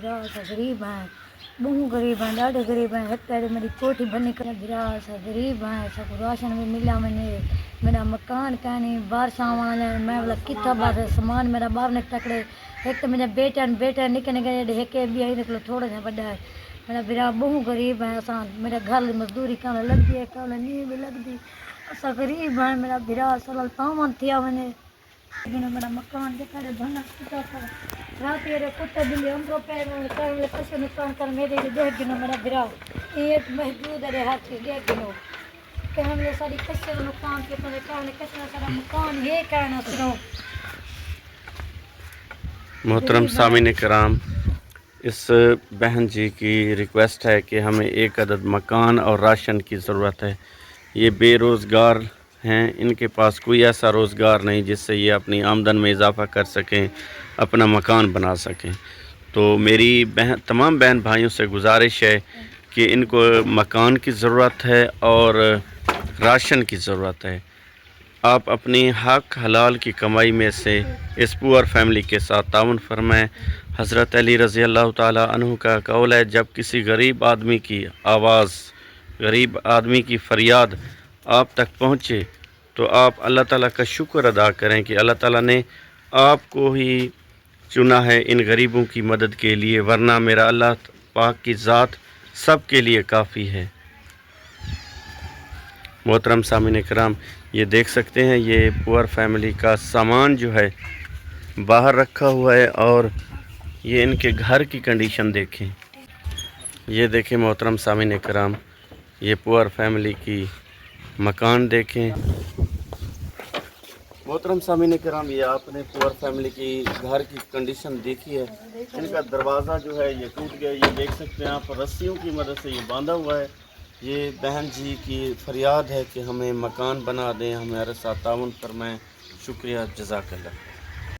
برا سا غریب ہیں، بہو غریب ہیں، ڈاڈے غریب ہیں، ایک پہلے میری کوٹھی بنی کر برا سا غریب ہیں، سب راشن بھی ملا میں میرا مکان کہنی بارش آوانے میں بولا کتنا بار سامان میرا باہر نے ٹکڑے، ایک تو میرا بیٹا نکے نکے ایک بھی آئی نکلو تھوڑا سا بڑا ہے، میرا برا بہو غریب ہے، اساں میرا گھر مزدوری کرنے لگتی ہے، کرنے نہیں بھی لگتی، اساں غریب ہیں، میرا برا سال پاون تھیا ونے میرا مکان کے کھڑے بنا کتا تھا رات میرے کتے بلی اندروں پہ کرنے کسے نقصان کر میرے دیکھ گنو میرا برا ایک محدود ہے ہاتھ کے دیکھ گنو کہ ہم نے ساری کسے نقصان کے پڑے کرنے کسے سارا مکان یہ کہنا سنو. محترم سامعین کرام، اس بہن جی کی ریکویسٹ ہے کہ ہمیں ایک عدد مکان اور راشن کی ضرورت ہے. یہ بے روزگار ہیں، ان کے پاس کوئی ایسا روزگار نہیں جس سے یہ اپنی آمدن میں اضافہ کر سکیں، اپنا مکان بنا سکیں. تو میری تمام بہن بھائیوں سے گزارش ہے کہ ان کو مکان کی ضرورت ہے اور راشن کی ضرورت ہے. آپ اپنی حق حلال کی کمائی میں سے اس پور فیملی کے ساتھ تعاون فرمائیں. حضرت علی رضی اللہ تعالیٰ عنہ کا قول ہے، جب کسی غریب آدمی کی آواز، غریب آدمی کی فریاد آپ تک پہنچے تو آپ اللہ تعالیٰ کا شکر ادا کریں کہ اللہ تعالیٰ نے آپ کو ہی چنا ہے ان غریبوں کی مدد کے لیے، ورنہ میرا اللہ پاک کی ذات سب کے لیے کافی ہے. محترم سامعین کرام، یہ دیکھ سکتے ہیں یہ پور فیملی کا سامان جو ہے باہر رکھا ہوا ہے، اور یہ ان کے گھر کی کنڈیشن دیکھیں. یہ دیکھیں محترم سامعین کرام، یہ پور فیملی کی مکان دیکھیں. محترم سامعین کرام، یہ آپ نے پور فیملی کی گھر کی کنڈیشن دیکھی ہے. ان کا دروازہ جو ہے یہ ٹوٹ گیا، یہ دیکھ سکتے ہیں آپ، رسیوں کی مدد سے یہ باندھا ہوا ہے. یہ بہن جی کی فریاد ہے کہ ہمیں مکان بنا دیں، ہمارے ساتھ تعاون فرمائیں. شکریہ، جزاک اللہ.